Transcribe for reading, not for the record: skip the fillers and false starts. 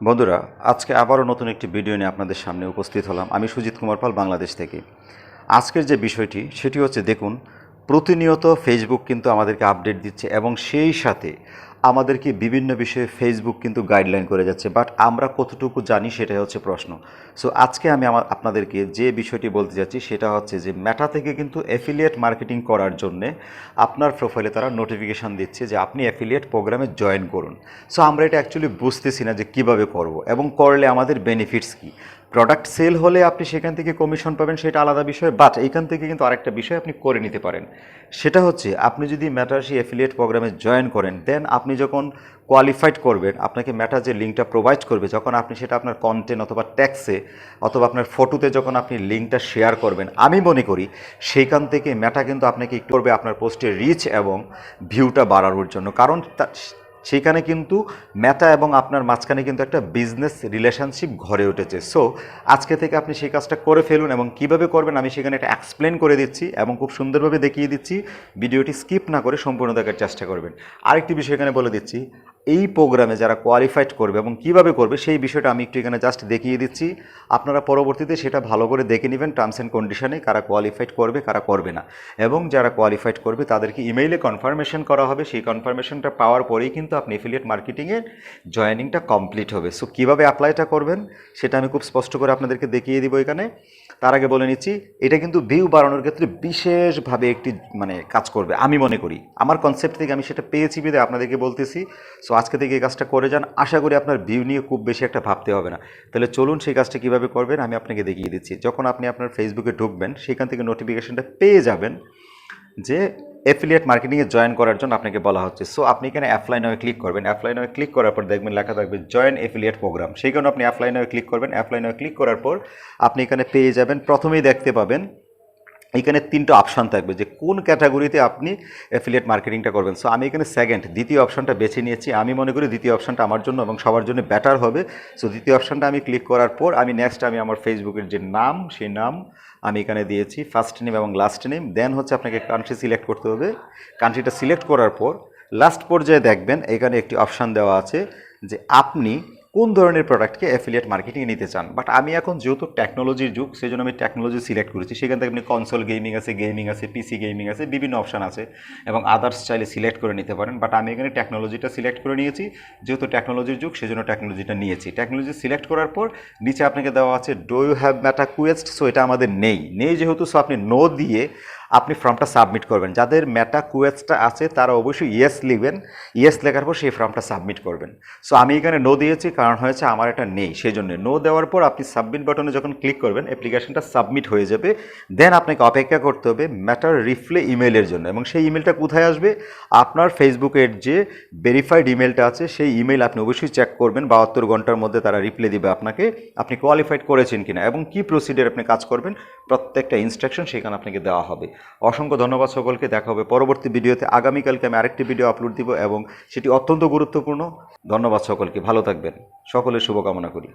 বন্ধুরা, আজকে আবারও নতুন একটি ভিডিও নিয়ে আপনাদের সামনে উপস্থিত হলাম। আমি সুজিত কুমার পাল, বাংলাদেশ থেকে। আজকের যে বিষয়টি সেটি হচ্ছে, দেখুন, প্রতিনিয়ত ফেসবুক কিন্তু আমাদেরকে আপডেট দিচ্ছে এবং সেই সাথে আমাদেরকে বিভিন্ন বিষয়ে ফেসবুক কিন্তু গাইডলাইন করে যাচ্ছে, বাট আমরা কতটুকু জানি সেটাই হচ্ছে প্রশ্ন। সো আজকে আমি আপনাদেরকে যে বিষয়টি বলতে যাচ্ছি সেটা হচ্ছে যে মেটা থেকে কিন্তু অ্যাফিলিয়েট মার্কেটিং করার জন্যে আপনার প্রোফাইলে তারা নোটিফিকেশান দিচ্ছে যে আপনি অ্যাফিলিয়েট প্রোগ্রামে জয়েন করুন। সো আমরা এটা অ্যাকচুয়ালি বুঝতেছি না যে কীভাবে করব এবং করলে আমাদের বেনিফিটস কী। প্রোডাক্ট সেল হলে আপনি সেখান থেকে কমিশন পাবেন, সেটা আলাদা বিষয়, বাট এইখান থেকে কিন্তু আরেকটা বিষয় আপনি করে নিতে পারেন। সেটা হচ্ছে, আপনি যদি ম্যাটার সেই অ্যাফিলিয়েট প্রোগ্রামে জয়েন করেন, দেন আপনি যখন কোয়ালিফাইড করবেন, আপনাকে ম্যাটার যে লিঙ্কটা প্রোভাইড করবে, যখন আপনি সেটা আপনার কন্টেন্ট অথবা ট্যাক্সে অথবা আপনার ফটোতে যখন আপনি লিঙ্কটা শেয়ার করবেন, আমি মনে করি সেইখান থেকে ম্যাটা কিন্তু আপনাকে একটু করবে আপনার পোস্টের রিচ এবং ভিউটা বাড়ানোর জন্য। কারণ সেইখানে কিন্তু মেটা এবং আপনার মাঝখানে কিন্তু একটা বিজনেস রিলেশনশিপ গড়ে উঠেছে। সো আজকে থেকে আপনি সেই কাজটা করে ফেলুন এবং কিভাবে করবেন আমি সেখানে একটা এক্সপ্লেন করে দিচ্ছি এবং খুব সুন্দরভাবে দেখিয়ে দিচ্ছি। ভিডিওটি স্কিপ না করে সম্পূর্ণ দেখার চেষ্টা করবেন। আরেকটি বিষয় এখানে বলে দিচ্ছি, এই প্রোগ্রামে যারা কোয়ালিফাইড করবে এবং কিভাবে করবে সেই বিষয়টা আমি একটু এখানে জাস্ট দেখিয়ে দিচ্ছি। আপনারা পরবর্তীতে সেটা ভালো করে দেখে নেবেন টার্মস অ্যান্ড কন্ডিশনে, কারা কোয়ালিফাইড করবে কারা করবে না। এবং যারা কোয়ালিফাইড করবে তাদেরকে ইমেইলে কনফার্মেশন করা হবে। সেই কনফার্মেশনটা পাওয়ার পরেই কিন্তু আপনি এফিলিয়েট মার্কেটিংয়ের জয়েনিংটা কমপ্লিট হবে। সো কীভাবে অ্যাপ্লাইটা করবেন সেটা আমি খুব স্পষ্ট করে আপনাদেরকে দেখিয়ে দিব এখানে। তার আগে বলে নিচ্ছি, এটা কিন্তু ভিউ বাড়ানোর ক্ষেত্রে বিশেষভাবে একটি কাজ করবে আমি মনে করি। আমার কনসেপ্ট থেকে আমি সেটা পেয়েছি বিধে আপনাদেরকে বলতেছি। সো আজকে থেকে এই কাজটা করে যান, আশা করি আপনার ভিউ নিয়ে খুব বেশি একটা ভাবতে হবে না। তাহলে চলুন সেই কাজটা কীভাবে করবেন আমি আপনাকে দেখিয়ে দিচ্ছি। যখন আপনি আপনার ফেসবুকে ঢুকবেন, সেখান থেকে নোটিফিকেশনটা পেয়ে যাবেন যে অ্যাফিলিয়েট মার্কেটিংয়ে জয়েন করার জন্য আপনাকে বলা হচ্ছে। সো আপনি এখানে অ্যাপ্লাই নাও ক্লিক করবেন। অ্যাপ্লাই নাও ক্লিক করার পর দেখবেন লেখা থাকবে জয়েন অ্যাফিলিয়েট প্রোগ্রাম। সেই কারণে আপনি অ্যাপ্লাই নাও ক্লিক করবেন। অ্যাপ্লাই নাও ক্লিক করার পর আপনি এখানে পেয়ে যাবেন, প্রথমেই দেখতে পাবেন এখানে তিনটা অপশান থাকবে যে কোন ক্যাটাগরিতে আপনি অ্যাফিলিয়েট মার্কেটিংটা করবেন। সো আমি এখানে দ্বিতীয় অপশানটা বেছে নিয়েছি। আমি মনে করি দ্বিতীয় অপশানটা আমার জন্য এবং সবার জন্য বেটার হবে। সো দ্বিতীয় অপশানটা আমি ক্লিক করার পর আমি আমার ফেসবুকের যে নাম, সেই নাম আমি এখানে দিয়েছি, ফার্স্ট নেম এবং লাস্ট নেম। দেন হচ্ছে আপনাকে কান্ট্রি সিলেক্ট করতে হবে। কান্ট্রিটা সিলেক্ট করার পর লাস্ট পর্যায়ে দেখবেন এখানে একটি অপশান দেওয়া আছে যে আপনি কোন ধরনের প্রোডাক্টকে অ্যাফিলিয়েট মার্কেটিংয়ে নিতে চান। বাট আমি এখন যেহেতু টেকনোলজির যুগ, সেই জন্য আমি টেকনোলজি সিলেক্ট করেছি। সেখান থেকে আপনি কনসোল গেমিং আছে, পিসি গেমিং আছে, বিভিন্ন অপশান আছে এবং আদার্স চাইলে সিলেক্ট করে নিতে পারেন। বাট আমি এখানে টেকনোলজিটা সিলেক্ট করে নিয়েছি, যেহেতু টেকনোলজির যুগ সেজন্য টেকনোলজিটা নিয়েছি। টেকনোলজি সিলেক্ট করার পর নিচে আপনাকে দেওয়া আছে do you have Meta Quest. So এটা আমাদের নেই যেহেতু, সো আপনি নো দিয়ে আপনি ফর্মটা সাবমিট করবেন। যাদের মেটা কুয়েস্টটা আছে তারা অবশ্যই ইয়েস লিখবেন। ইয়েস লেখার পর সেই ফর্মটা সাবমিট করবেন। সো আমি এখানে নো দিয়েছি, কারণ হয়েছে আমার এটা নেই, সেই জন্য নো দেওয়ার পর আপনি সাবমিট বাটনে যখন ক্লিক করবেন অ্যাপ্লিকেশনটা সাবমিট হয়ে যাবে। দেন আপনাকে অপেক্ষা করতে হবে ম্যাটার রিপ্লে ইমেইলের জন্য। এবং সেই ইমেলটা কোথায় আসবে? আপনার ফেসবুকের যে ভেরিফাইড ইমেলটা আছে সেই ইমেল আপনি অবশ্যই চেক করবেন। 72 ঘন্টার মধ্যে তারা রিপ্লে দিবে আপনাকে, আপনি কোয়ালিফাইড করেছেন কিনা এবং কী প্রসিডিওর আপনি কাজ করবেন, প্রত্যেকটা ইনস্ট্রাকশন সেখানে আপনাকে দেওয়া হবে। অসংখ্য ধন্যবাদ সকলকে। দেখা হবে পরবর্তী ভিডিওতে। আগামীকালকে আমি আরেকটি ভিডিও আপলোড দিব এবং সেটি অত্যন্ত গুরুত্বপূর্ণ। ধন্যবাদ সকলকে, ভালো থাকবেন, সকলের শুভকামনা করি।